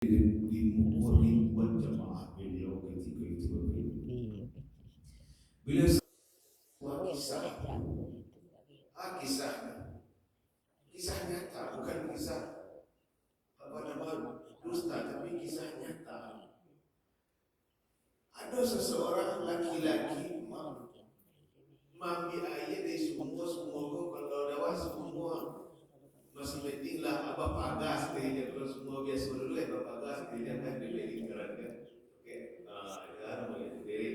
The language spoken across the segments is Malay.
dimukuri buat jemaah beliau ketika itu. Bila sebuah kisah nyata, bukan kisah dusta, tapi kisah nyata. Ada seseorang laki-laki mengambil air dari sumur kalau dawa semua masih pentinglah apa pagas dia kalau semua biasa dulu apa pagas dia kan diberi keran kan. Okey. Ada boleh diberi.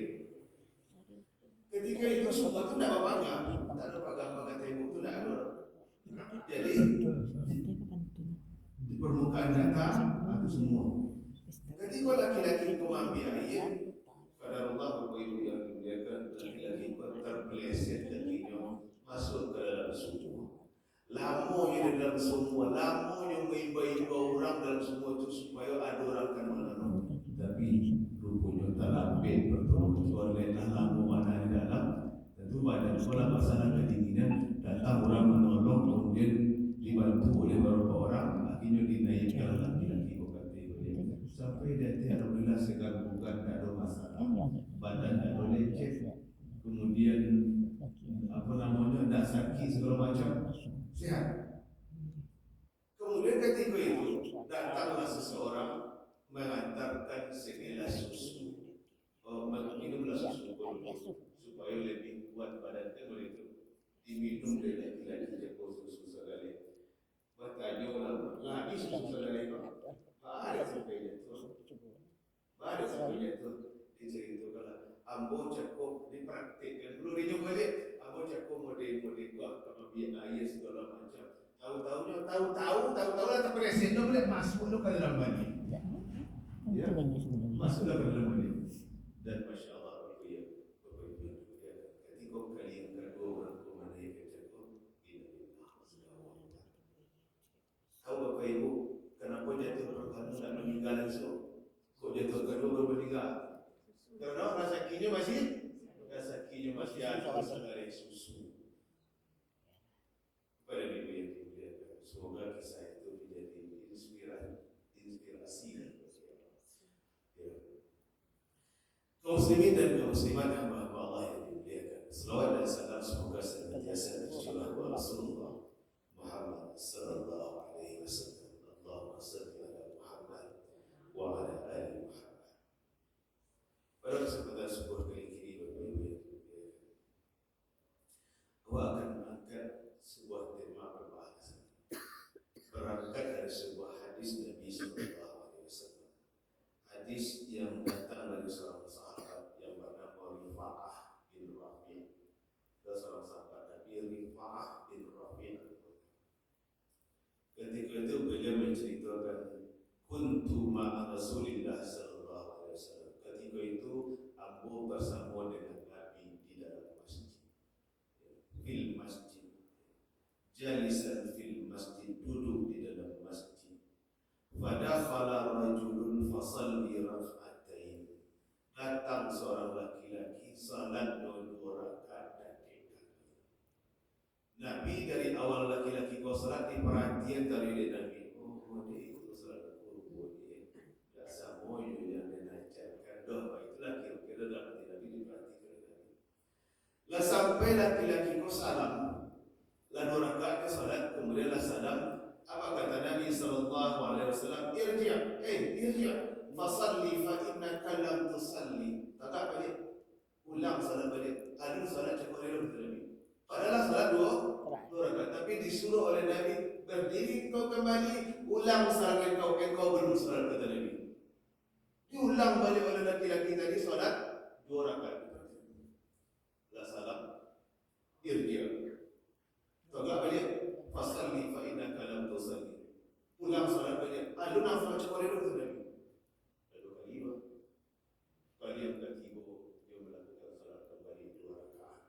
Ketika itu semua tu tidak bangga, tak ada pagar-pagar tembok tu tidak ada. Jadi di permukaan datar itu semua. Ketika laki-laki itu mengambil air, pada Allah Bapak Ibu yang dimuliakan, laki-laki terpeleset kakinya masuk ke dalam sumur. Lamanya di dalam sumur, lamanya mengimbau-imbau orang dalam sumur itu supaya ada orang akan menolong. Tapi rupanya tak lambat pertolongan oleh lama mana di dalam. Tentu pada sekolah masalah kedinginan datang orang menolong, kemudian dibantu oleh beberapa orang, akhirnya dinaikkan laki-laki sampai dia alhamdulillah segala-galanya tak ada masalah, badan tak ada lecet, kemudian apa namanya tak sakit segala macam, sihat. Kemudian ketika itu datanglah seseorang mengantarkan segelas susu, minumlah susu supaya lebih kuat badan kan begitu. Diminum oleh laki-laki jago susu sekali. Bertanya orang, lagi susu sekali pak. Ada sampai jatuh. Ada sampai jatuh. Diceritakan ambo cakap dipraktikkan dulu dia balik. Ambo cakap model-model buat kemudian air segala macam. Tahu-tahu lah tak present dah boleh masuk ke dalam balik. Ya, masuklah ke dalam balik. Dan masya Allah ya, ketika kali yang kedua orang komandai kecakap ini tahu Bapak Ibu kenapa jatuh pertama tak meninggal langsung? Kok jatuh kedua baru meninggal? Karena rasa kinya masih ada sebagai susu. Pada minggu yang dimuliakan, semoga kisah itu menjadi inspirasi. Ya. Kaum muslimin dan kaum muslimat hamba-hamba Allah yang dimuliakan. Selawat dan salam semoga senantiasa tercurah kepada Rasulullah Muhammad sallallahu alaihi wasallam. Allahumma salli ala Muhammad wa ala ali Muhammad. Pada kesempatan sebuah kali ini Bapak Ibu yang dimuliakan, aku akan mengangkat sebuah tema pembahasan berangkat dari sebuah hadis Nabi sallallahu alaihi wasallam. Hadis yang datang dari seorang sahabat yang bernama Rifa'ah bin Rafi'. Seorang sahabat Nabi Rifa'ah bin Rafi'. Ketika itu beliau menceritakan kuntu ma'a Rasulillah sallallahu alaihi wasallam. Ketika itu ambo bersama dengan Nabi di dalam masjid. Fil masjid. Jalisan fil masjid, duduk di dalam masjid. Fadakhala rajulun fasalli rak'atain. Datang seorang laki-laki salat 2 rakaat dan dekatnya. Nabi dari awal laki-laki kau salat diperhatian dari Nabi. Oh, dia itu salat kurban dia. Biasa moyo yang dinajarkan doa itulah kira-kira dalam Nabi diperhatikan Nabi. Lah sampai laki-laki kau salam. Lah 2 rakaat ke salat kemudianlah salam. Apa kata Nabi sallallahu alaihi wasallam? Irji' fasalli fa innaka lam tusalli. Tak balik. Ulang salat balik. Ada salat cakap oleh Nabi. Padahal salat 2 rakaat, tapi disuruh oleh Nabi berdiri kau kembali, ulang salat engkau belum salat kata Nabi. Diulang balik oleh laki-laki tadi salat 2 rakaat. La salam. Irji'. Tak balik. Fasalli fa innaka lam tusalli. Ulang salat balik. Ada nak salat cakap oleh Nabi. Lalu kali yang ketiga dia melakukan salat kembali 2 rakaat.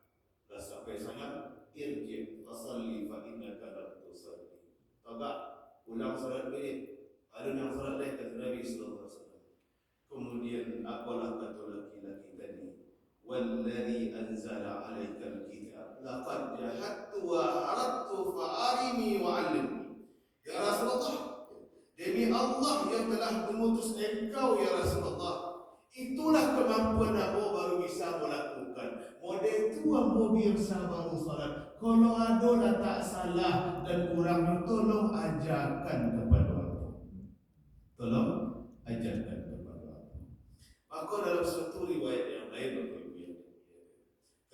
Dah sampai sana irji' fasalli fa innaka lam tusalli. Tak ulang salat balik. Ada yang salat lain kata Nabi sallallahu alaihi wasallam. Kemudian apalah kata laki-laki tadi? Wallazi anzala 'alaikal kitab laqad jahadtu wa aradtu fa arini wa 'allimni. Ya Rasulullah, Demi Allah yang telah mengutus engkau ya Rasulullah, itulah kemampuan aku baru bisa melakukan. Model itu aku biasa baru salat. Kalau ada dah tak salah dan kurang, tolong ajarkan kepada aku. Tolong ajarkan kepada aku. Maka dalam satu riwayat yang lain, Bapak Ibu yang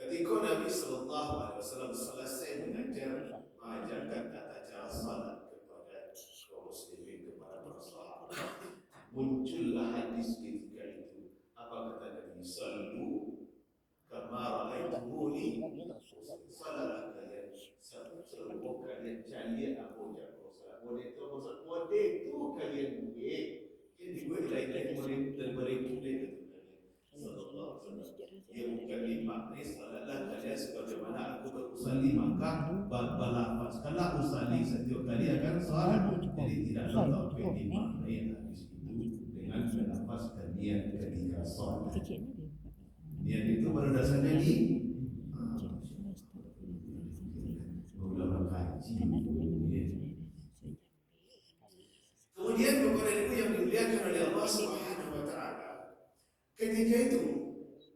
ketika Nabi Sallallahu Alaihi Wasallam selesai mengajarkan tata cara salat kepada kaum muslimin, kepada para sahabat, muncullah hadis ketika itu. Apa kata Nabi? Sallu kama ra'aitumuni salat kalian. Seluruh kalian cari aku jago salat. Model itu kalian buat. Jadi buat lain-lain model daripada itu kalian. Sallallahu Alaihi Wasallam. Ia bukan makna salatlah kalian sebagaimana aku berusalli maka balafaz. Kalau usalli setiap kali akan salat. Jadi tidak letak dimaknai hadis itu dengan balafaz niat ketika salat. Niat itu pada dasarnya di ulama kaji. Kemudian kepada ibu yang dimuliakan oleh Allah Subhanahu Wa Taala, ketika itu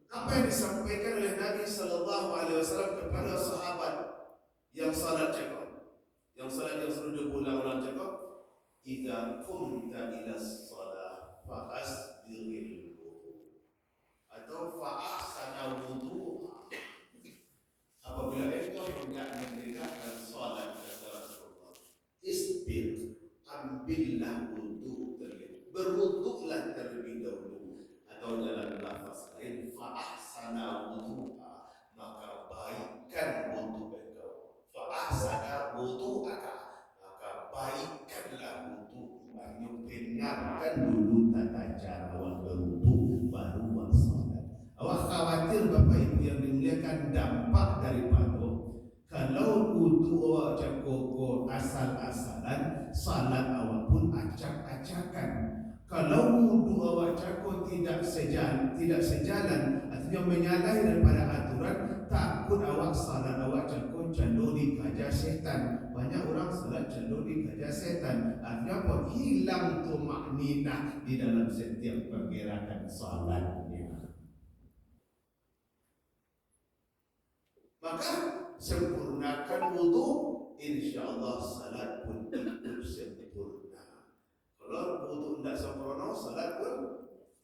apa yang disampaikan oleh Nabi Sallallahu Alaihi Wasallam kepada sahabat yang salat cakap, yang selalu diulang-ulang cakap, "Idza qumta ila shalah fa'asbiril wudu" atau fa'ahsana wudu. Apabila engkau hendak mendirikan salat kata Rasulullah, isbir, ambillah wudu terlebih, berwuduklah terlebih dahulu, atau dalam lafaz lain fa'ahsana wudu'a, maka baikkan wudu engkau. Fa'ahsana wudu'aka, maka baikkanlah wudu. Maksudnya benarkan dulu tata cara awak berwudu baru awak salat. Awak khawatir Bapak Ibu yang dimuliakan dampak daripada kalau wudu awak jago asal-asalan, salat awak pun acak-acakan. Kalau wudu awak jago tidak sejalan, artinya menyalahi daripada aturan, takut awak salat awak jago canduri gajah setan. Banyak orang salat canduri gajah setan. Artinya apa? Hilang tumakninah di dalam setiap pergerakan salatnya. Maka sempurnakan wudu, insyaallah salat pun ikut sempurna. Kalau wudu tidak sempurna, salat pun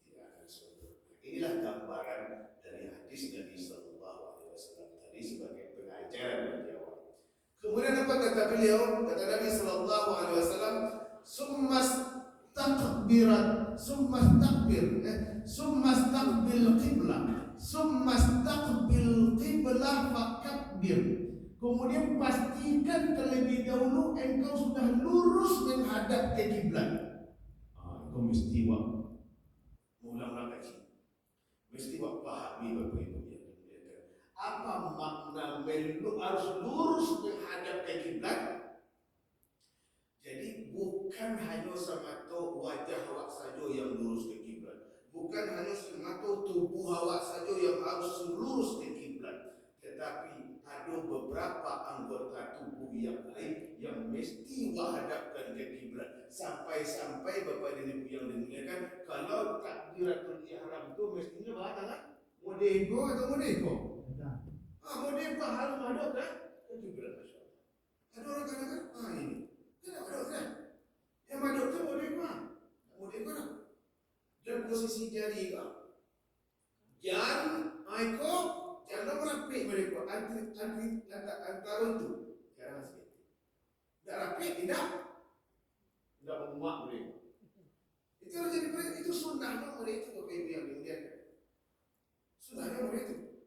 tidak akan sempurna. Inilah gambaran dari hadis Nabi Sallallahu Alaihi Wasallam tadi sebagai pengajaran bagi awak. Kemudian apa kata beliau? Kata Nabi Sallallahu Alaihi Wasallam, "Summas takbirat, summas takbil qiblah." Summastaqbil qiblah fakabbir. Kemudian pastikan terlebih dahulu engkau sudah lurus menghadap ke kiblat. Engkau mesti ulang lagi. Mesti pahami Bapak Ibu yang dimuliakan. Apa makna harus lurus menghadap ke kiblat? Jadi bukan hanya semata wajah awak saja yang lurus ke kiblat. Bukan hanya semata tubuh awak saja yang harus lurus ke kiblat, tetapi ada beberapa anggota tubuh yang lain yang mesti hadapkan ke kiblat. Sampai-sampai Bapak dan Ibu yang dimuliakan, kalau takbiratul ihram itu mestinya bahasa kan? Modeko atau modeko? Modeko harus hadapkan ke kiblat. Ada orang katakan, ini kenapa hadapkan? Yang hadapkan modeko. Modeko lah. Dan posisi jari kau, jangan merapik mereka antara itu, jangan sikit. Tidak rapik, tidak memuak mereka. Itu harus jadi mereka. Itu sunnahnya mereka Bapak Ibu yang dimuliakan. Sunnahnya mereka.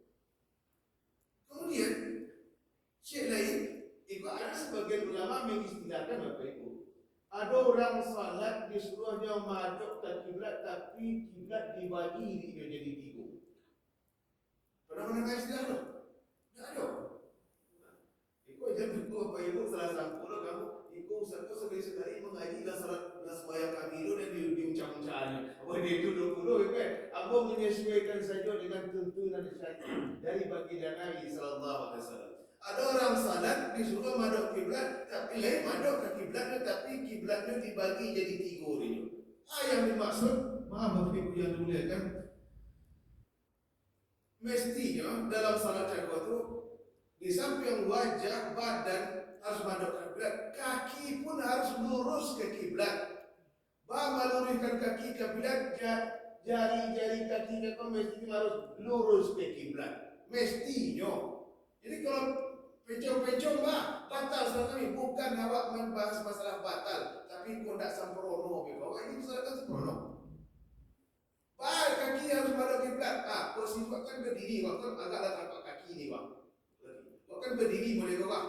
Kemudian syekh lain, ada sebagian ulama mengistilahkan Bapak Ibu. Ada orang salat disuruhnya menghadap ke kiblat, tapi kiblat dibagi dia jadi tiga. Pernah mendengar istilah itu? Tidak ada. Ikut jadi Bapak Ibu salah sangkulah kamu ikut sekali mengaji dan salat sembahyang kami itu dan diuncang-uncangnya. Apa dia itu 20 kan? Aku menyesuaikan saja dengan tuntunan syariat dari baginda Nabi Sallallahu Alaihi Wasallam. Ada orang salat disuruh madhab kiblat, tapi lain madhab ke kiblatnya, tapi kiblatnya dibagi jadi 3 ini. Yang dimaksud, maaf Bapak Ibu yang dimuliakan, mestinya dalam salat jago itu di samping wajah, badan harus madhab ke kiblat, kaki pun harus lurus ke kiblat. Meluruskan kaki ke kiblat, jari-jari kakinya pun mestinya harus lurus ke kiblat. Mestinya. Jadi kalau pencong-pencong batal salat kami. Bukan awak membahas masalah batal, tapi kau tak sempurna. Ini masalah kan sempurna. Baik, kaki harus pada kiblat. Posisi kau kan berdiri, kau kan agaklah tampak kaki ni bang. Kau kan berdiri boleh kau bang.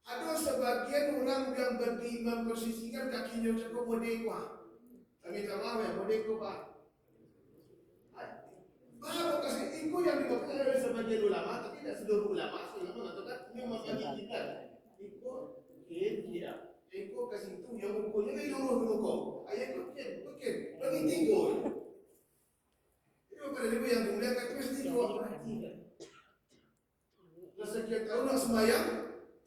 Ada sebagian orang yang berdiri memposisikan kakinya cukup modeko. Kami tak mahu yang modeko bang. Baru kasih ikut yang dimaksudkan oleh sebagian ulama, tapi tidak seluruh ulama. Ulama mengatakan ini membagi kiblat. Ikut tidak. Ikut ke situ yang ukurnya lagi lurus ke muka. Ayat mungkin bagi 3. Ini pada ibu yang dimuliakan itu mesti kau perhatikan. Sekian tahun nak sembahyang,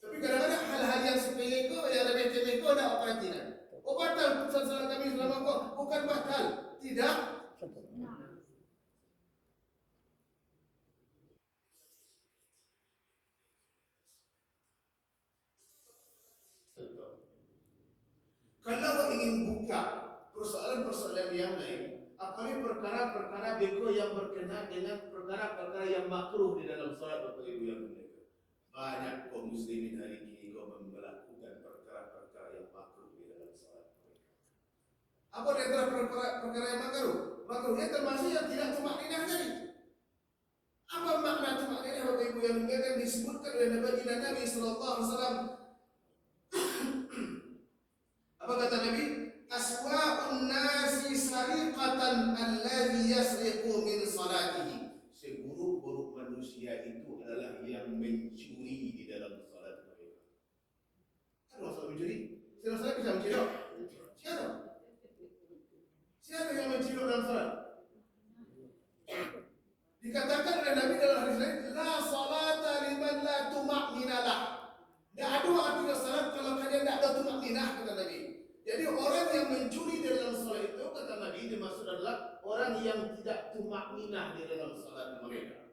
tapi kadang-kadang hal-hal yang sepele kau, yang remeh-temeh kau nak perhatikan. Batal salat kami selama kau, bukan batal, tidak. Kalau ingin buka persoalan-persoalan yang lain, apalagi perkara-perkara beko yang berkenaan dengan perkara-perkara yang makruh di dalam salat, Bapak Ibu yang mulia. Banyak kaum muslimin hari ini kau melakukan perkara-perkara yang makruh di dalam salat. Apa di antara perkara yang makruh? Makruhnya termasuk yang tidak tumakninah tadi. Apa makna tumakninah, Bapak Ibu yang mulia, yang disebutkan oleh Nabi sallallahu alaihi wasallam? Apa kata Nabi? Aswa'un nasi sariqatan alladhi yasriqu min salatihi. Seburuk-buruk manusia itu adalah yang mencuri di dalam salat mereka. Kan masalah mencuri? Dalam salat bisa mencuri? Siapa? Siapa yang mencuri dalam salat? Dikatakan oleh Nabi dalam hadis lain, la salata liman la tumaknina lah. Tidak ada artinya salat kalau kalian tidak ada tumakninah, kata Nabi. Jadi orang yang mencuri dalam salat itu, kata Nabi, dimaksud adalah orang yang tidak tumakninah di dalam salat mereka.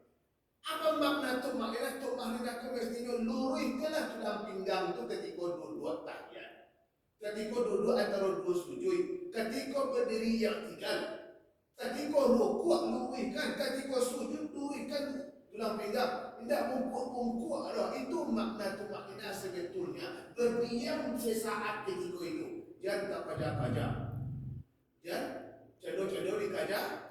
Apa makna tumakninah? Tumakninah itu mestinya luruskanlah tulang pinggang itu ketika duduk tahiyat, ketika duduk antara 2 sujud, ketika berdiri yang tinggal, ketika rukuk luruskan, ketika sujud luruskan tulang pinggang. Tidak bungkuk-bungkuk. Itu makna tumakninah sebetulnya. Berdiam sesaat ketika itu. Jangan tak kaja-kaja. Jangan cedok-cedok dikaja.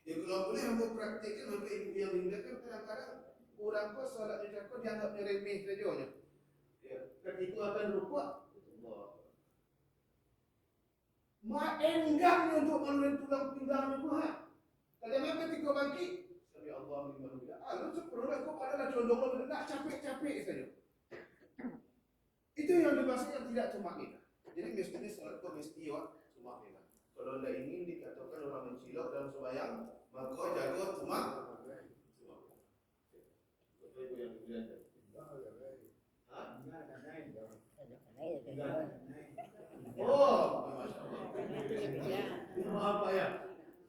Ya kalau boleh hamba praktikkan, Bapak Ibu yang dimuliakan, kadang-kadang orang kau salat di cakap dianggap remeh saja. Ya, ketika akan rukuk, enggaknya untuk menulis tulang pinggang itu. Kadang-kadang ketika bangkit, Sami Allah liman hamidah. Lalu sebenarnya kau adalah condong nak capek-capek saja. Itu yang dimaksud yang tidak tumakninah. Jadi mestinya salat itu mesti tumakninah. Kalau tidak ingin dikatakan orang mencilok dalam sembahyang, maka jaga tumakninah. Betul Ibu yang dimuliakan. Oh, masya Allah. Maaf Pak ya.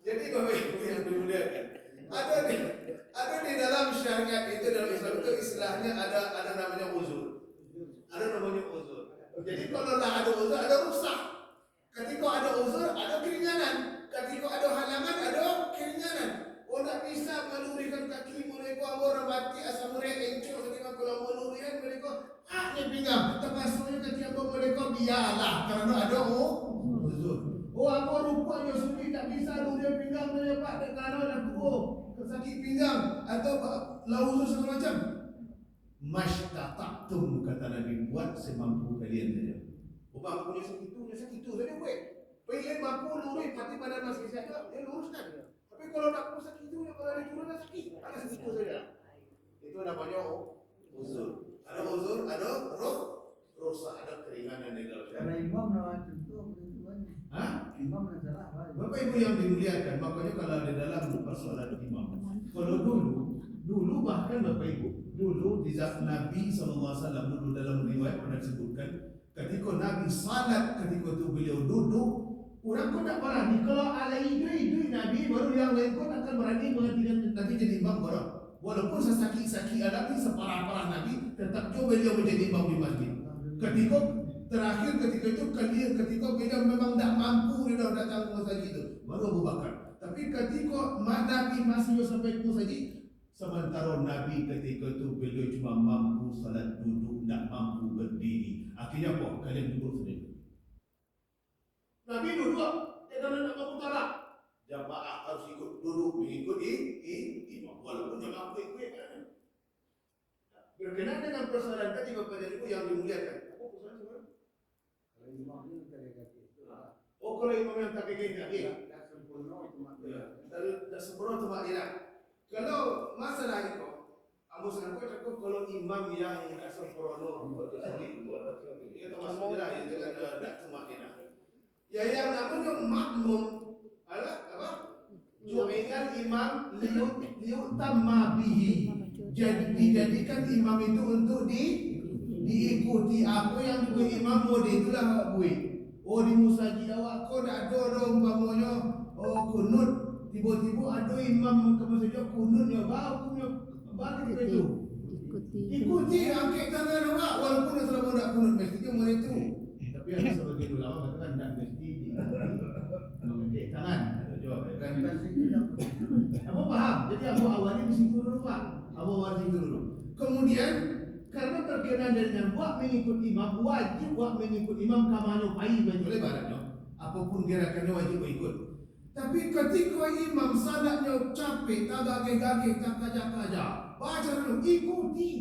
Jadi Bapak Ibu yang dimuliakan, ada di dalam syariat itu, dalam Islam itu istilahnya ada namanya uzur. Ada namanya uzur. Jadi kalau ada uzur, ada rusak. Ketika ada uzur, ada keringanan. Ketika ada halangan, ada keringanan. Oh, tak bisa meluruskan kaki mereka, orang mati asal mereka encok. Ketika kalau meluruskan mereka, hanya pinggang. Termasuknya ketika mereka biarlah, karena ada uzur. Oh, apa rupanya sendiri tak bisa luruskan pinggang mereka, kerana dah tua, sakit pinggang atau lauzur segala macam. Mashtaqtum, kata Nabi, buat semampu kalian saja. Ubah punya segitu saja buat. Pilih mampu lurus, tapi pada masih sihat, dia luruskan. Tapi kalau tak mampu segitu, dia pada dia turun sakit. Ada segitu saja. Itu namanya uzur. Ada uzur, ada rusak, ada keringanan di dalam. Karena imam lawan tentu. Imam nak salah apa? Bapak Ibu yang dimuliakan, makanya kalau di dalam persoalan imam, kalau dulu Dulu bahkan Bapak Ibu, dulu di zaman Nabi SAW, dulu dalam riwayat pernah disebutkan, ketika Nabi salat, ketika itu beliau duduk, orang pun tak berani. Kalau ala idui Nabi, baru yang lain pun akan berani mengatakan Nabi jadi imam orang. Walaupun sesaki-saki Nabi, separah-parah Nabi, tetap juga beliau menjadi imam di masjid. Ketika terakhir ketika itu ketika beliau memang tak mampu, dia dah datang ke masjid itu, baru Abu Bakar. Tapi ketika Nabi masih sampai ke masjid, sementara Nabi ketika itu beliau cuma mampu salat duduk, tak mampu berdiri. Akhirnya apa? Kalian duduk sendiri. Nabi duduk, dia nak mampu talak. Jamaah harus ikut duduk, mengikut imam. Walaupun yang mampu ikut kan. Berkenaan dengan persoalan tadi Bapak dan Ibu yang dimuliakan. Apa persoalan sebenarnya? Kalau imam ini tak ada kaki. Oh, kalau imam yang tak kaki. Tak sempurna itu maknanya. Tak sempurna itu maknanya. Kalau masalah itu, Abu Sangko cakap kalau imam yang tak sempurna itu maksudnya itu kan tak maknanya. Ya yang namanya makmum adalah apa? Ju'ilan imam liyutamma bihi. Jadi dijadikan imam itu untuk diikuti. Apa yang dibuat imam mode itulah buat. Oh di musajid awak kau tak ada orang umpamanya kunut, tiba-tiba ada imam ke masjid kunutnya bau punya balik itu. Ikuti angkat tangan awak walaupun dia selama nak kunut mestinya mode itu. Tapi ada sebagian ulama katakan tak mesti mengangkat tangan. Ada jawab kan? Apa paham? Jadi aku awalnya di situ dulu Pak. Abu wajib dulu. Kemudian karena berkenaan dengan buat mengikut imam, wajib buat mengikut imam kamano pai boleh baratnya. Apapun gerakannya wajib ikut. Tapi ketika imam salatnya capek, tak gage-gage, tak kaja-kaja, baca dulu, ikuti.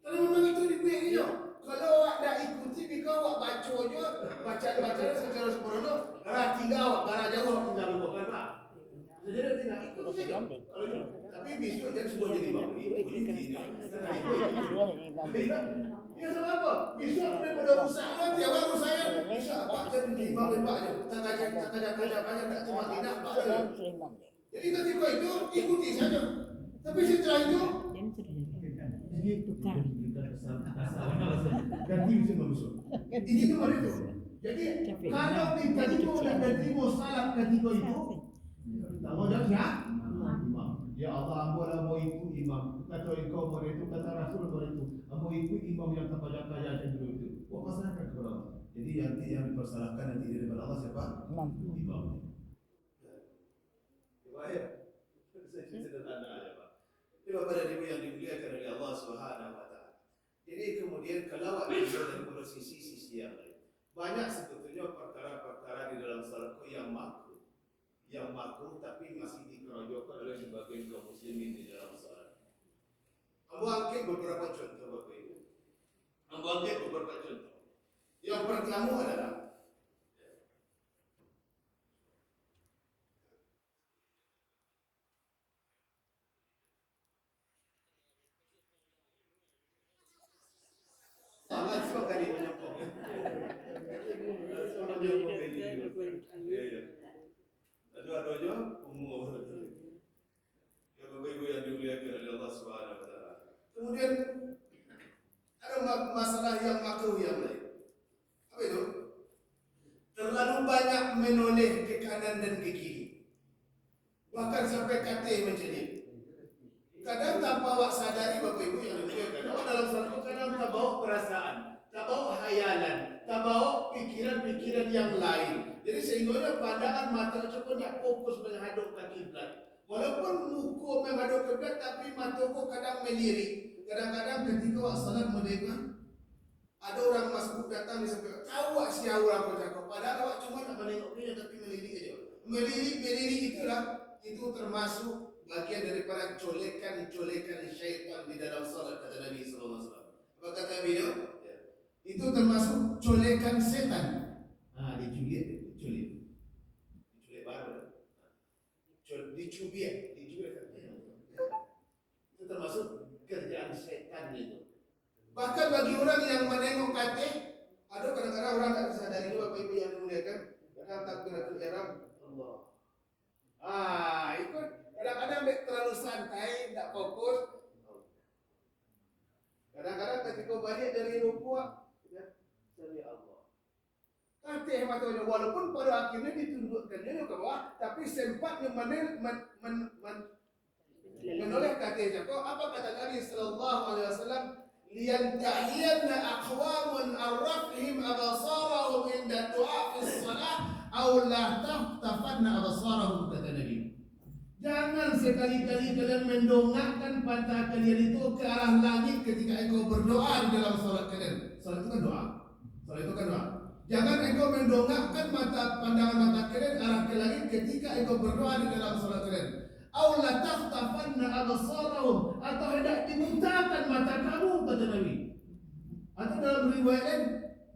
Kalau memang itu dibuatnya. Kalau awak dah ikuti, bika awak baca je, baca secara sempurna, tinggal awak barang jauh awak tinggal bukan Pak. Jadi dia tidak ikut saja. Tapi besok dia semua jadi imam. Ya sebab apa? Besok daripada usaha tiada usaha. Besok apa jadi imam lepak je. Tak kaja tak cuma tidak pak. Jadi ketika itu ikuti saja. Tapi setelah itu tukar. ganti mesin masuk. Ini tu mana itu? Jadi kalau diterima dan diterima salat ketika itu tak mau dah siap? Imam. Ya Allah, ampunlah mau ikut imam. Kata engkau mau itu, kata Rasul mau itu. Mau ikut imam yang terkaya-kaya macam itu. Kau pasrahkan kepada Allah. Jadi yang dipersalahkan nanti daripada Allah siapa? Imam. Baik. Saya sederhana aja Pak. Ini Bapak dan Ibu yang dimuliakan oleh Allah Subhanahu Wa Taala. Jadi kemudian kalau ada dari sisi yang lain, banyak sebetulnya perkara-perkara di dalam salat yang makruh tapi masih dikeroyokkan oleh sebagian kaum muslimin di dalam salat. Ambo angkat beberapa contoh Bapak Ibu. Yang pertama adalah sangat sekali menyokong. Ada umur. Ya Bapak Ibu yang dimuliakan oleh Allah Subhanahu Wa Taala. Kemudian ada masalah yang makruh yang lain. Apa itu? Terlalu banyak menoleh ke kanan dan ke kiri. Bahkan sampai katil macam ni. Kadang tanpa awak sadari Bapak Ibu yang dimuliakan. Awak dalam satu kadang tak bawa perasaan, tak bawa hayalan, tak bawa pikiran-pikiran yang lain. Jadi sehingga pandangan mata cukup tak fokus menghadap ke kiblat. Walaupun muka menghadap kiblat tapi mata kau kadang melirik. Kadang-kadang ketika awak salat mendengar ada orang masbuk datang di sebelah. Tahu awak siapa orang kau cakap. Padahal awak cuma nak menengok dia tapi melirik aja. Melirik itulah itu termasuk bagian daripada colekan syaitan di dalam salat kata Nabi sallallahu alaihi wasallam. Apa kata beliau? Ya. Itu termasuk colekan setan. Diculik baru. Dicubit. Itu termasuk kerjaan setan itu. Bahkan bagi orang yang menengok katil, ada kadang-kadang orang tak sadari Bapak Ibu yang dimuliakan, kadang takbiratul ihram Allah. Ikut Katih matanya, walaupun pada akhirnya ditundukkannya ke bawah, tapi sempatnya menoleh katihnya. Kok apa kata Nabi sallallahu alaihi wasallam? Liyantahiyanna aqwamun arrafihim abasarahum inda du'a fi shalah aw la tahtafanna abasarahum, kata Nabi. Jangan sekali-kali kalian mendongakkan mata kalian itu ke arah langit ketika engkau berdoa di dalam salat kalian. Salat itu kan doa. Salat itu kan doa. Jangan engkau mendongakkan pandangan mata kalian arah ke langit ketika engkau berdoa di dalam salat kalian. Aw la takhtafanna absarahum, atau hendak dibutakan mata kamu, kata Nabi. Atau dalam riwayat lain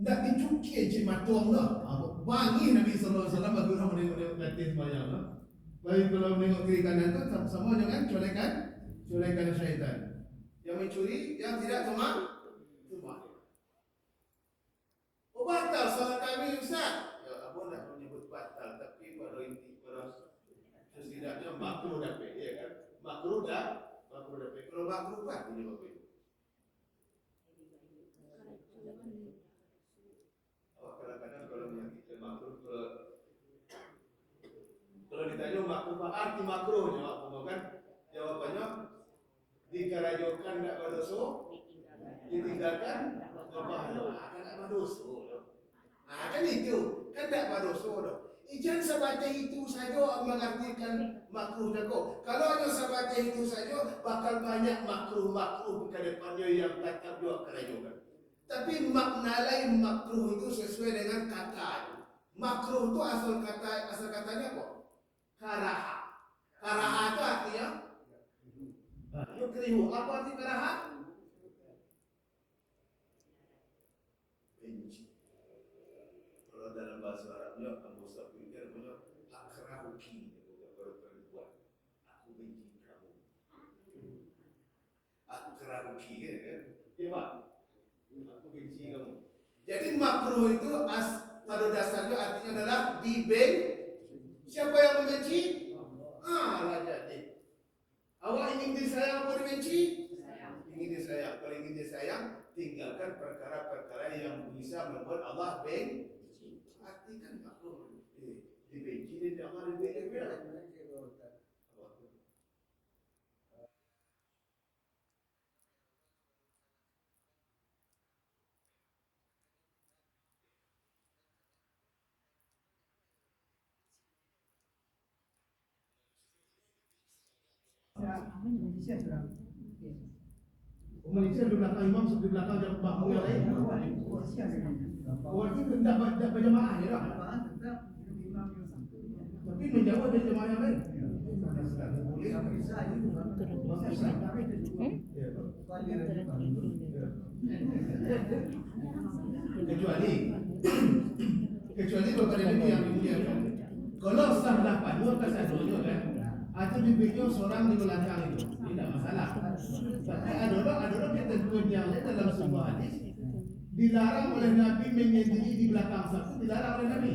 hendak dicuki cik matuang dah. Bangi Nabi sallallahu alaihi wasallam bagi orang menengok katis sembahyang dah. Baik kalau menengok kiri kanan tu sama jangan colekan syaitan. Yang mencuri, yang tidak teman. Batal salat kami, Ustaz. Ya, abang nak menyebut batal, tapi pada inti setidaknya makruh dapat, ya kan? Makruh dapat. Kalau makruh buat punya apa itu? Kadang-kadang kalau menyakitkan makruh, kalau ditanya makruh apa arti makruhnya, apa kan? Jawabannya dikerajokan tak berdosa, ditinggalkan berpahala, tak berdosa. Kan itu, kan tak berdosa dah. Jangan sebatas itu saja mengartikan makruh jago. Kalau hanya sebatas itu saja, bakal banyak makruh ke depannya yang tetap juga kerajukan. Tapi makna lain makruh itu sesuai dengan kata. Makruh itu asal katanya apa? Karaha. Karaha itu artinya yukrihu. Apa arti karaha? Benci. Kalau dalam bahasa Arabnya, kamu sapikir punya akrahuki, perempuan. Aku benci kamu. Akrahuki, kan? Ya Pak. Aku benci kamu. Jadi makruh itu pada dasarnya artinya adalah dibenci. Siapa yang membenci? Lah jadi. Awak ingin disayang atau dibenci? Ingin disayang. Kalau ingin disayang, tinggalkan perkara-perkara yang bisa membuat Allah benci. Artikan makruh. Dibenci dan jangan dibenci. Malaysia di belakang imam, di belakang makmum yang lain. Berarti tidak berjamaah je lah. Tapi menjawab dari jamaah yang lain. Kecuali kepada ini yang dimuliakan. Kalau sah dapat, bukan sahaja kan. Atau dibikin seorang di belakang itu tidak masalah. Tapi ada ketentuan yang lain dalam sebuah hadis dilarang oleh Nabi menyendiri di belakang satu, dilarang oleh Nabi.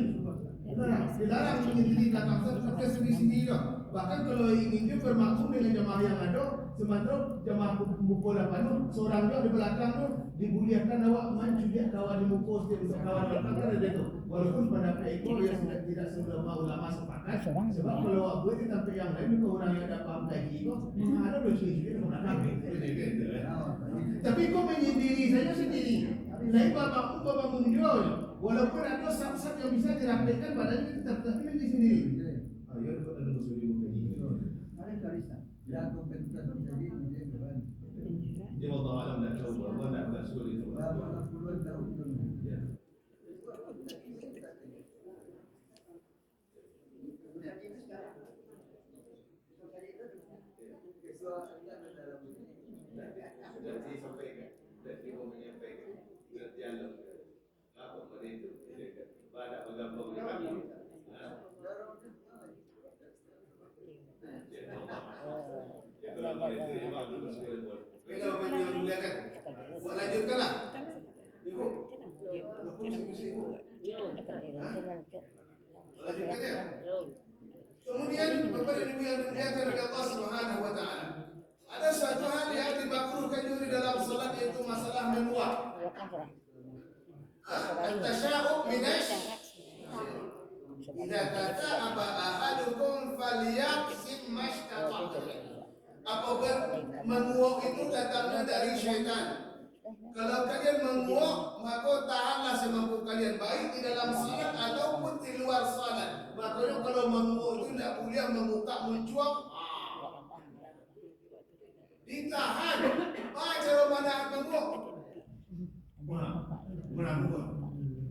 Dilarang menyendiri di belakang satu sampai sendiri-sendiri. Bahkan kalau ingin dia bermakmum dengan jemaah yang ada, sementara jemaah pukul 8 tu, seorang dia di belakang tu dibuliakan awak maju dia kawan di muka setiap untuk kawan di belakang ada tu. Walaupun pada ekor yang tidak semua ulama sepakat, sebab kalau awak buat di tempat yang lain itu orang yang dapat gaji tu, ada bersuji di belakang. Tapi kau menyendiri saja sendiri. Lain bapak menjual. Walaupun ada sab-sab yang bisa dirapikan, badannya tetap menyendiri sendiri. Ya, dapat ada bersuji muka ni. Ada karisa. Ya, kompetitor jadi dia kawan. Dia mau tahu alam dan tahu bahawa nak sulit itu. Ya. Jadi sampaikan, jadi mau menyampaikan, dialog, apa mereka pada bergabung dengan kami. Kalau memuliakan, buat lanjutkanlah. Ibu, lanjutkan ya. Kemudian kepada ibu yang dimuliakan oleh Allah Subhanahu Wa Taala, ada satu hal yang dimakruhkan juga dalam salat, yaitu masalah menuak. At-tasya'ub minash Idza tata'aba ahadukum falyaqsim mashtata. Apabila menguap itu datangnya dari syaitan. Kalau kalian menguap, maka tahanlah semampu kalian, baik di dalam salat ataupun di luar salat. Makanya kalau menguap itu tidak boleh membuka mencuap. Ditahan. Cara mana menguap? Mana menguap?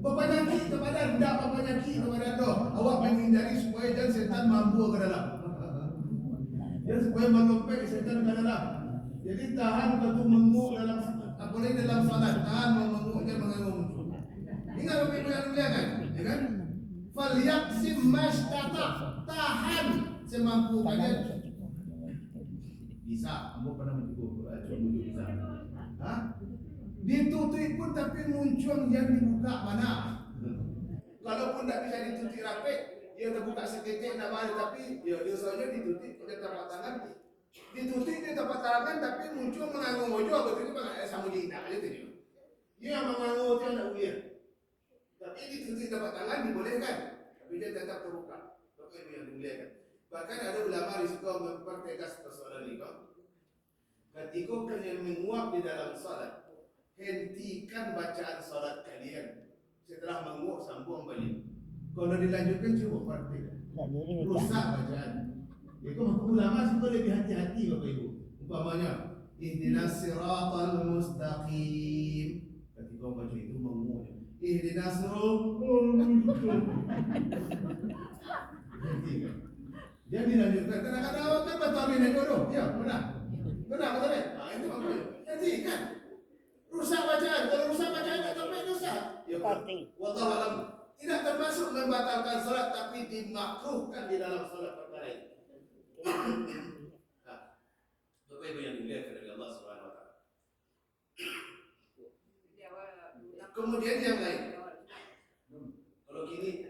Berpenyaki kepada hendak berpenyaki kepada doh. Awak menghindari supaya jangan setan mampu ke dalam. Jangan supaya mengempek setan ke dalam. Jadi tahan untuk menguap dalam apalagi dalam salat, tahan menguap jangan mengangguk. Ingat apa yang mulia kan? Ya kan? Falyaqsim mashtata. Tahan semampu kalian. Bisa, kamu pernah mencukup bisa. Hah? Ditutup pun tapi muncul yang dibuka mana? Kalaupun tidak bisa ditutup rapi, dia terbuka seketik nak balik, tapi dia saja ditutup pada tapak tangan. Ditutup di tapak tangan tapi muncul mengangguk wajah betul itu bagaimana sama dia aja tu dia. Dia mengangguk dia nak ulian. Tapi ditutup tapak tangan dibolehkan, tapi dia tetap terbuka. Apa yang dibolehkan? Bahkan ada ulama risiko mempertegas persoalan ini. Ketika kalian menguap di dalam salat, hentikan bacaan salat kalian. Setelah menguap sambung balik. Kalau dilanjutkan cuba praktik. Rusak bacaan. Itu ulama semua lebih hati-hati Bapak Ibu. Umpamanya, ihdinas siratal mustaqim. Ketika baca itu menguap. Ihdinas siratal mustaqim. Dia dilanjutkan. Kadang-kadang awak kan baca ini dulu. Ya, benar. Benar, betul. Itu maksudnya. Jadi kan, rusak bacaan. Kalau rusak bacaan, tak sampai dosa. Ya, wallahu alam. Tidak termasuk membatalkan salat, tapi dimakruhkan di dalam salat perkara ini. Bapak Ibu yang dimuliakan oleh Allah Subhanahu Wa Taala. Kemudian yang lain. Kalau gini,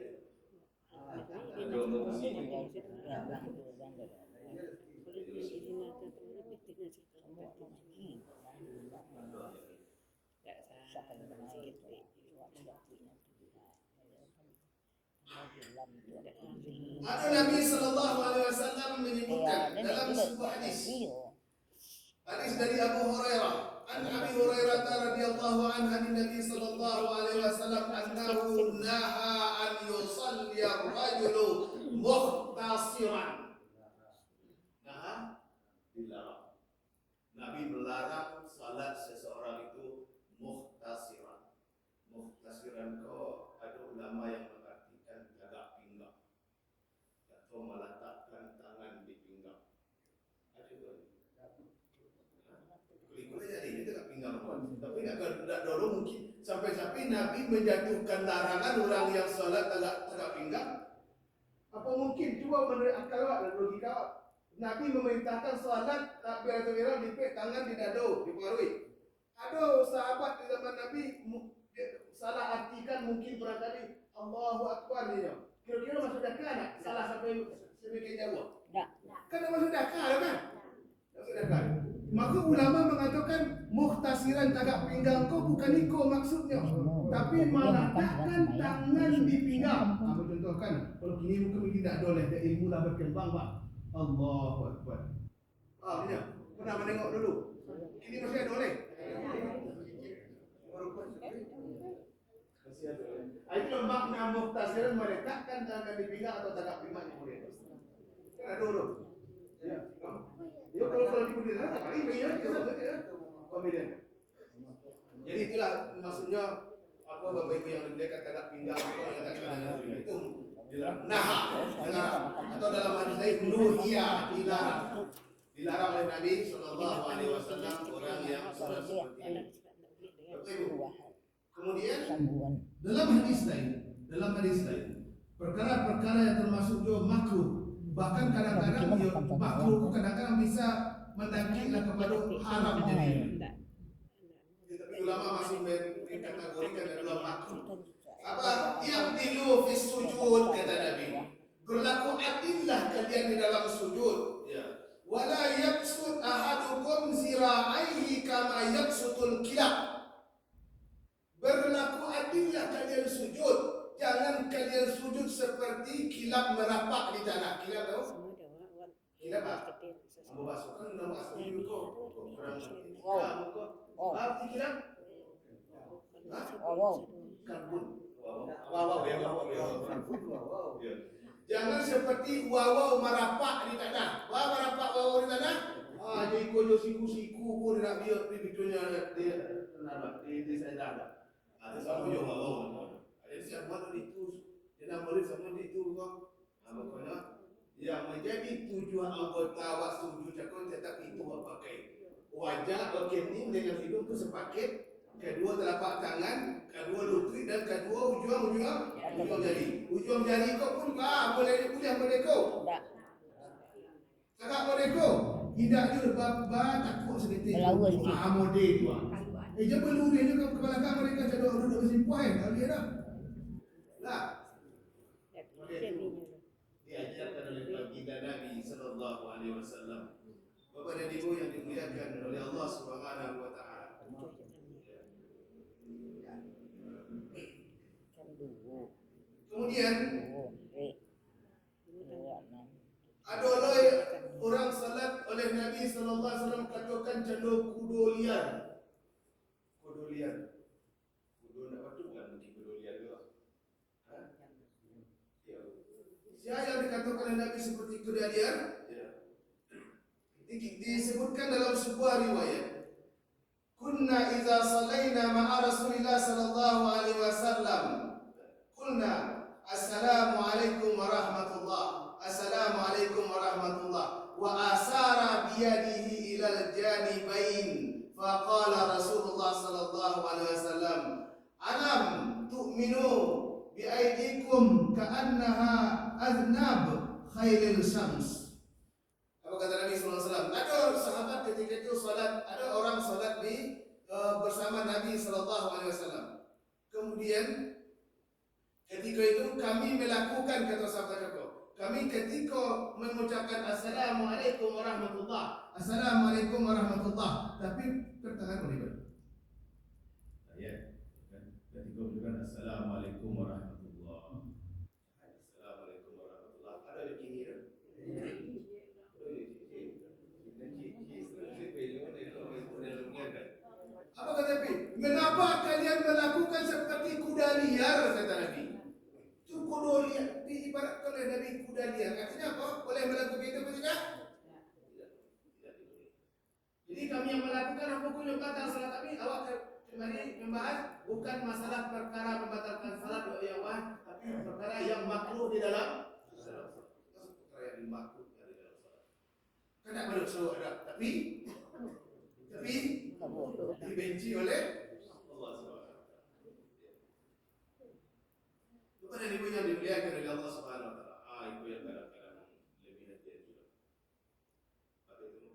ada Nabi sallallahu alaihi wasallam menyebutkan dalam sebuah hadis. Hadis dari Abu Hurairah. An Abi Hurairah radhiyallahu anhu Nabi sallallahu alaihi wasallam annahu naha an yusalli ar-rajulu muhtasiran. Nah, dilarang. Nabi melarang salat seseorang itu muhtasiran. Muhtasiran kau ada ulama yang mengartikan jaga pinggang atau meletakkan tangan di pinggang. Ada tu. Boleh jadi itu tak pinggang pun. Tapi nak dulu mungkin sampai-sampai Nabi menjatuhkan larangan orang yang salat tegak pinggang. Apa mungkin cuba menurut akal awak dan logika awak. Nabi memerintahkan salat takbiratul lipet tangan di dada, di parui. Ada sahabat di zaman Nabi salah artikan mungkin barangkali Allahu Akbar dia. Kira-kira masuk dakar tak? Salah sampai sedikit jauh. Tak. Kan masuk dakar kan? Masuk dakar. Maka ulama mengatakan muhtasiran tagak pinggang kau bukan iko maksudnya. Tapi meletakkan tangan di pinggang. Apa contohkan? Kalau kini mungkin tidak boleh, ilmu dah berkembang Pak. Allahu Akbar. Dia pernah menengok dulu. Ini masih ada oleh. Itu makna muhtasiran meletakkan tangan di pinggang atau tagak pinggang yang boleh. Kan ada dulu. Ya. Ya kalau di budi sana paling banyak kemudian. Jadi itulah maksudnya apa Bapak Ibu yang mendekat tagak pinggang atau yang tagak itu dilarang. Atau dalam hadis lain nuhiya dilarang oleh Nabi sallallahu alaihi wasallam orang yang salat seperti ini. Bapak Ibu. Kemudian dalam hadis lain perkara-perkara yang termasuk juga makruh, bahkan kadang-kadang makruh kadang-kadang bisa mendekatlah kepada haram jadi. Tapi ulama masih mengkategorikan adalah makruh. Apa yang dilu fi sujud kata Nabi. Berlaku adillah kalian di dalam sujud. Ya. Wala yabsut ahadukum zira'aihi kama yabsutul kilab. Berlaku adillah kalian sujud. Jangan kalian kalian sujud seperti kilap merapak di tanah. Kilap tahu? Kilap apa? Ambo masukkan nama asli kau. Wow. Apa kilap? Wow. Karbon. Wow. Ya. Jangan seperti wow merapak di tanah. Merapak wow di tanah. Jadi kojo siku-siku pun nak biar videonya di saya. Ada sama yo wow. Ada siapa itu? Dia murid sama itu kok. Makanya yang menjadi tujuan anggota awak sujud cakap tetap itu awak pakai wajah berkening dengan hidung itu sepaket, kedua telapak tangan, kedua lutut dan kedua ujung jari. Ujung jari kau pun boleh merdeka. Kakak merdeka. Tidak juga bab takut sedikit. Model tu. Jangan belum dia ke belakang mereka duduk mesin puan. Kalau dia dah. Lah. Diajarkan oleh baginda Nabi sallallahu alaihi wasallam. Bapak dan Ibu yang dimuliakan oleh Allah Subhanahu wa taala. Kemudian ada orang salat oleh Nabi sallallahu alaihi wasallam katakan cenderung kudo liar. Kudo nak batu kan mungkin kudo liar juga. Siapa yang dikatakan oleh Nabi seperti kudo liar? Disebutkan dalam sebuah riwayat. Kunna idza salaina ma'a Rasulillah sallallahu alaihi wasallam. Qulna assalamualaikum warahmatullah. Assalamualaikum warahmatullah. Wa asara biyadihi ilal janibain. Faqala Rasulullah sallallahu alaihi wasallam, alam tu'minu biaidikum ka'annaha aznab khailil syams. Apa kata Nabi sallallahu alaihi wasallam? Ada sahabat ketika itu salat, ada orang salat di bersama Nabi sallallahu alaihi wasallam. Kemudian ketika itu kami melakukan kata sahabat itu. Kami ketika mengucapkan assalamualaikum warahmatullah, assalamualaikum warahmatullah, tapi pertengahan boleh. Ya, ketika mengucapkan assalamualaikum warahmatullah, assalamualaikum warahmatullah, ada di kiri. Apa kata Nabi? Mengapa kalian melakukan seperti kuda liar, kata Nabi? Itu kuda liar, diibaratkan oleh Nabi kuda liar. Artinya apa? Boleh melakukan itu atau tidak? Jadi kami yang melakukan hukum yang batal salat kami, awak kembali membahas bukan masalah perkara membatalkan salat yang wajib, tapi perkara yang makruh di dalam salat. Perkara yang makruh di dalam salat. Kan tak perlu ada, tapi dibenci oleh Allah Subhanahu wa taala. Kepada ibu yang dimuliakan oleh Allah Subhanahu wa taala, ibu yang kadang-kadang lebih hati-hati juga. Apa itu?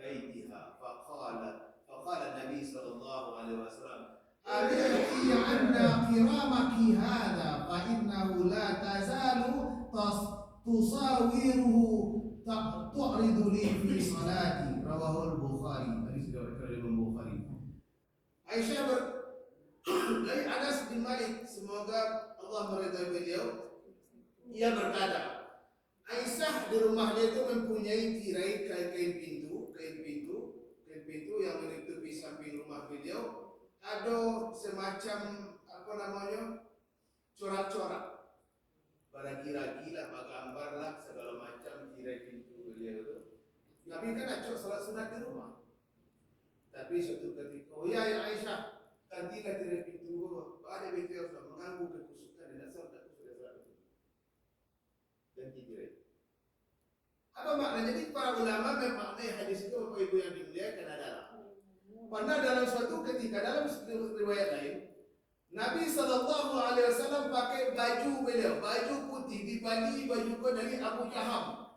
بيتها فقال النبي صلى الله عليه وسلم أبعدي عنا كرامك هذا فإنه لا تزال تصاوره تعرض لي في صلاتي. رواه البخاري. Hadis diriwayatkan oleh Bukhari. Aisyah dari Anas bin Malik, semoga Allah meridai beliau, ia berkata, Aisyah di rumah dia itu mempunyai tirai kain pintu yang menutupi samping rumah beliau. Ada semacam corak-corak, barang-gila, gambar lah, segala macam tirai pintu beliau itu. Tapi kan ada salat sunat di rumah. Tapi suatu ketika, ya Aisyah, gantilah tirai pintu, ada pintu yang sudah mengganggu kekusukan dan salat sudah ganti tirai. Apa maknanya? Jadi para ulama memaknai hadis itu, Bapak Ibu yang dimuliakan adalah, karena dalam suatu ketika, dalam riwayat lain, Nabi SAW pakai baju beliau, baju putih, dibanding baju kau dari Abu Jaham.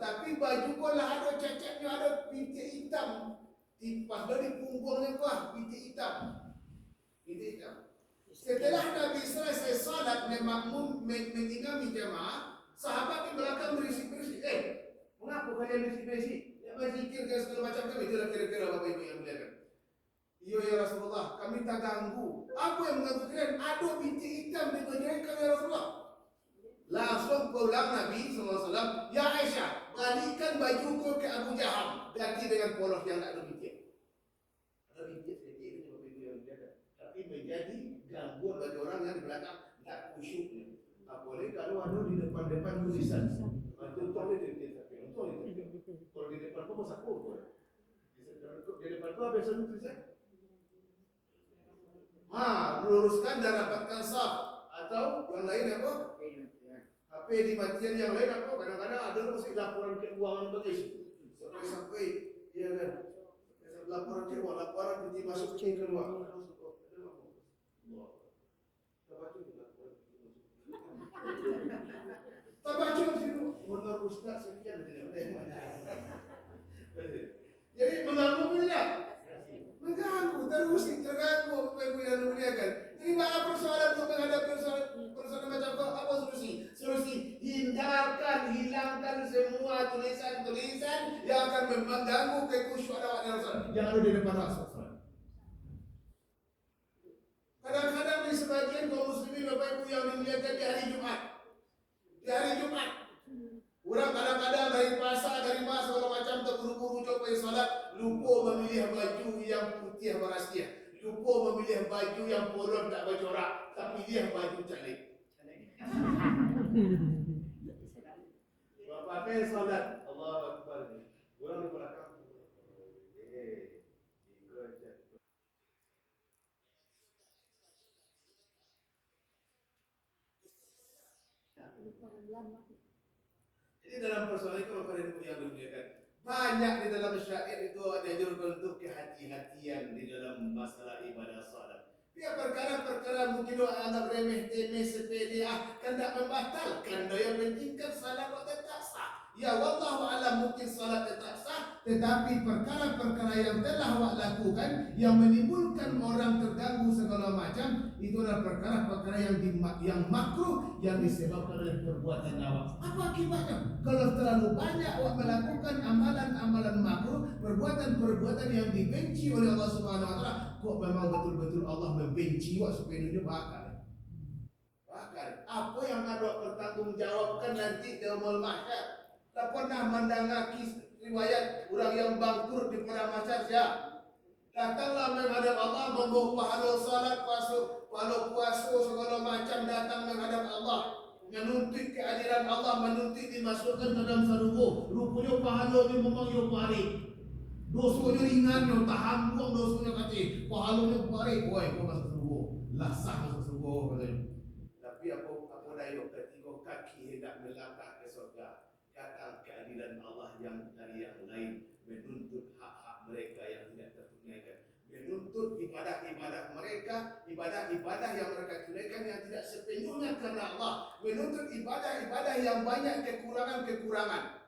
Tapi baju kau lah ada cacatnya, ada bintik hitam. Pas dari punggungnya kau bintik hitam. Setelah Nabi selesai salat, makmum mengimami jamaah, sahabat di belakang berisik-berisik. Mengapa kalian berisik-berisik? Ya berzikir dan segala macam kami. Itulah kira-kira Bapak Ibu yang muliakan. Iya ya Rasulullah, kami tak ganggu. Apa yang mengganggu kalian? Ada bintik hitam di bajunya kami ya Rasulullah. Langsung pulang Nabi SAW, ya Aisyah, balikkan bajuku ke Abu Jaham, ganti dengan polos yang tak ada bintik. Ada bintik sedikit ini Bapak Ibu yang muliakan. Tapi menjadi gangguan bagi orang yang di belakang tak khusyuk. Apalagi kalau ada di depan-depan tulisan. Contoh ini kalau di depan kau masa kau. Di depan kau apa yang tulisan? Meluruskan dan rapatkan saf, atau yang lain apa? HP di matian yang lain apa? Kadang-kadang ada mesti laporan keuangan bagi sampai ya kan? Laporan keuangan, laporan pintu masuk pintu keluar. Tak baca situ. Menurut Ustaz sekian jadi mengganggu tidak? Mengganggu, terganggu Bapak Ibu yang dimuliakan. Jadi apa persoalan untuk menghadapi persoalan macam apa solusi? Solusi hindarkan, hilangkan semua tulisan-tulisan yang akan mengganggu kekhusyuan awak dalam salat. Yang ada di depan Rasul. Kadang-kadang di sebagian kaum muslimin Bapak Ibu yang dimuliakan di hari Jumat. Di hari Jumat, orang kadang-kadang dari pasar, dari mas, segala macam terburu-buru coba salat, lupa memilih baju yang putih berasiah, lupa memilih baju yang polos tak bercorak, tapi pilih baju cantik. Bapak salat, Allahu Akbar. Orang di belakang. Jadi dalam persoalan itu Bapak Ibu yang dimuliakan, banyak di dalam syair itu dianjurkan untuk kehati-hatian di dalam masalah ibadah salat. Dia perkara-perkara mungkin anggap remeh temeh sepele kan tak membatalkan. Yang penting kan salat tetap sah. Ya wallahu alam mungkin salat tetap sah, tetapi perkara-perkara yang telah awak lakukan yang menimbulkan orang terganggu segala macam, itu adalah perkara-perkara yang makruh yang disebabkan oleh perbuatan awak. Apa akibatnya? Kalau terlalu banyak awak melakukan amalan-amalan makruh, perbuatan-perbuatan yang dibenci oleh Allah Subhanahu wa taala, kok memang betul-betul Allah membenci awak sepenuhnya bakal. Apa yang ada pertanggungjawabkan nanti di yaumul mahsyar? Tak pernah mendengar riwayat orang yang bangkrut di padang mahsyar siapa? Datanglah menghadap Allah membawa pahala salat, pahala puasa segala macam, datang menghadap Allah, menuntut keadilan Allah, menuntut dimasukkan ke dalam surga. Rupanya pahalanya memang yo pari. Dosanya ringan, tahan buang dosanya kecil. Pahalanya pari, woi kau masuk surga. Lah sah masuk surga katanya. Tapi apa daya ketika kaki hendak melangkah ke surga, datang keadilan Allah yang dari yang lain, menuntut hak-hak mereka yang tidak tertunaikan, menuntut ibadah-ibadah mereka, ibadah-ibadah yang mereka tunaikan yang tidak sepenuhnya karena Allah, menuntut ibadah-ibadah yang banyak kekurangan-kekurangan.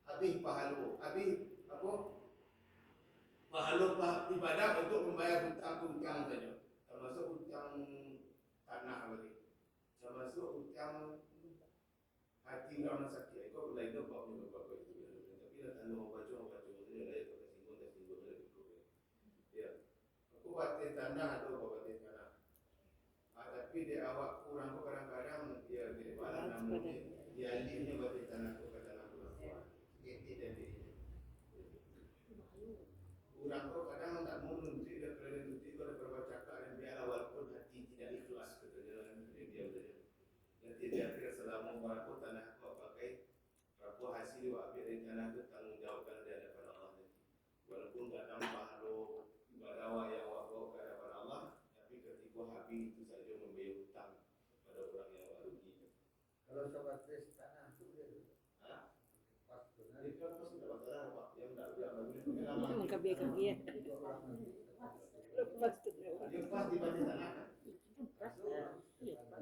Habis pahala, habis apa? Pahala ibadah untuk membayar hutang-hutang saja, termasuk hutang tanah lagi, termasuk hutang hati orang sakit. Kau lain tu bawa ni bawa itu. Tapi dah tanda baca dia lain tak singgung lagi. Ya. Aku batin tanah atau batin tanah. Tapi dia awak kurang kau kadang-kadang dia balas nama dia alihnya batin tanah tu ke tanah kurang. Dia. Kurang kau kadang tak mau nuntut dia kerana nuntut kau ada berbaca dan biar walaupun hati tidak ikhlas kepada dia. Nanti dia kira selama berapa tanah kau pakai, berapa hasil awak ambil dari tanah itu tanggungjawabkan di hadapan Allah nanti. Walaupun tak nampak lo ibadah awak yang awak bawa ke hadapan Allah, tapi ketika habis itu saja membayar hutang pada orang yang awak rugi. Kalau sobat tes tanah tu dia pas benar. Dia kan pasti dapat tanah awak yang tak boleh pengalaman. Kabia. Lepas tu. Dia pas di batin tanah.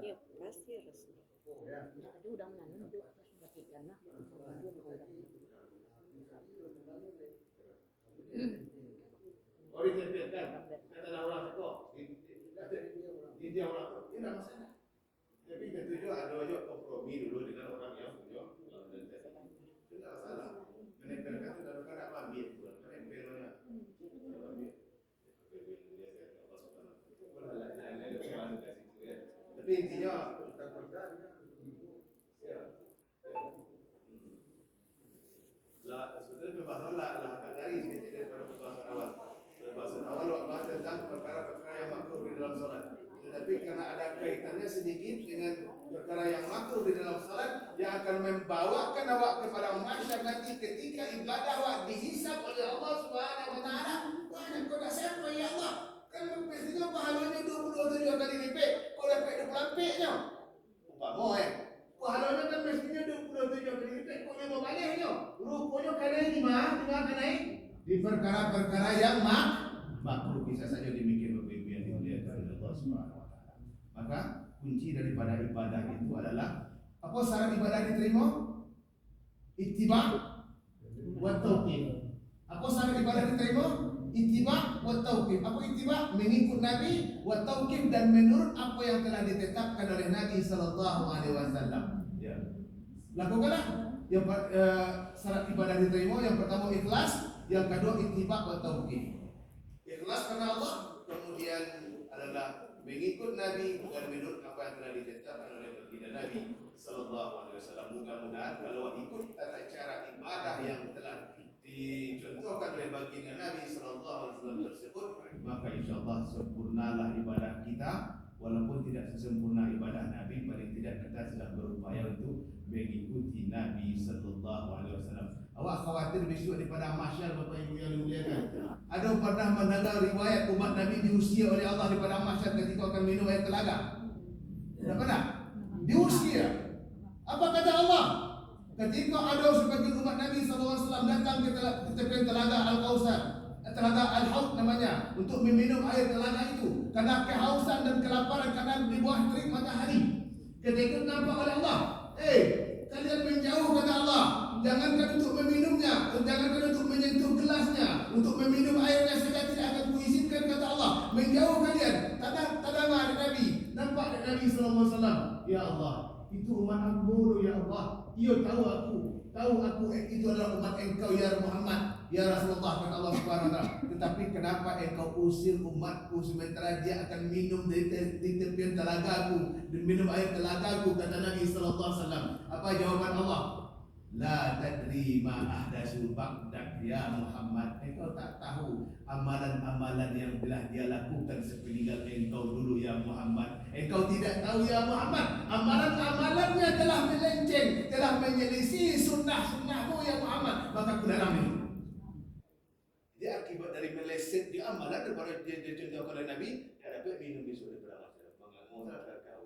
Ya, pasti harus. Ada udang nanam tu batikan lah. Oh, dia kan tanah orang tu. Dia orang tu. Tidak masalah. Tapi intinya sebetulnya pembahasan lah akan dari sedikit daripada pembahasan awal. Pembahasan awal bahas tentang perkara-perkara yang makruh di dalam salat. Tetapi karena ada kaitannya sedikit dengan perkara yang makruh di dalam salat yang akan membawakan awak kepada mahsyar nanti ketika ibadah awak dihisab oleh Allah Subhanahu wa taala. Wah, kau dah siapa ya Allah? Kan mestinya pahalanya 27 kali lipat. Kau dapat 20 lapiknya. Umpama pahalanya kan mestinya 27 kali lipat. Kau yang banyaknya. Rupanya kena 5 kena naik di perkara-perkara yang makruh. Bisa saja demikian Bapak Ibu yang dimuliakan oleh Allah Subhanahu wa taala. Maka kunci daripada ibadah itu adalah apa syarat ibadah diterima? Ittiba wa tauqif. Apa syarat ibadah diterima? Ittiba wa tauqif. Apa ittiba? Mengikut Nabi, wa tauqif dan menurut apa yang telah ditetapkan oleh Nabi sallallahu alaihi wasallam. Ya. Lakukanlah yang syarat ibadah diterima. Yang pertama ikhlas, yang kedua ittiba wa tauqif. Ikhlas karena Allah, kemudian adalah mengikut Nabi dan menurut apa yang telah ditetapkan oleh baginda Nabi sallallahu alaihi wasallam. Mudah-mudahan kalau ikut tata cara ibadah yang telah dicontohkan oleh baginda Nabi sallallahu alaihi wasallam tersebut, maka insyaallah sempurnalah ibadah kita. Walaupun tidak sesempurna ibadah Nabi, paling tidak kita sedang berupaya untuk mengikuti Nabi sallallahu alaihi wasallam. Awak khawatir besok di padang mahsyar Bapak Ibu yang dimuliakan? Ada pernah mendengar riwayat umat Nabi diusir oleh Allah di padang mahsyar ketika akan minum air telaga? Tidak pernah? Diusir. Apa kata Allah? Ketika ada sebagian umat Nabi SAW datang ke tepian telaga Al-Kausar, telaga Al-Haud namanya, untuk meminum air telaga itu karena kehausan dan kelaparan karena di bawah terik matahari. Ketika nampak oleh Allah, kalian menjauh kata Allah, jangankan untuk meminumnya, jangankan untuk menyentuh gelasnya, untuk meminum airnya saja tidak akan kuizinkan kata Allah. Menjauh kalian. Tadama ada Nabi, nampak ada Nabi SAW. Ya Allah, itu umat aku bodoh ya Allah. Ia tahu aku itu adalah umat engkau ya Muhammad, ya Rasulullah kata Allah Subhanahu wa taala. Tetapi kenapa engkau usir umatku sementara dia akan minum di tepian telagaku, dan minum air telagaku kata Nabi sallallahu alaihi wasallam. Apa jawaban Allah? La tadri ma ahdatsu ba'dak ya Muhammad. Engkau tak tahu amalan-amalan yang telah dia lakukan sepeninggal engkau dulu ya Muhammad. Engkau tidak tahu ya Muhammad, amalan-amalannya telah melenceng, telah menyelisih sunnah-sunnahmu ya Muhammad. Maka aku larang minum. Dia akibat dari meleset di amalan daripada dia contohkan oleh Nabi, dia dapat minum besok daripada masyarakat. Mengamu tak kau.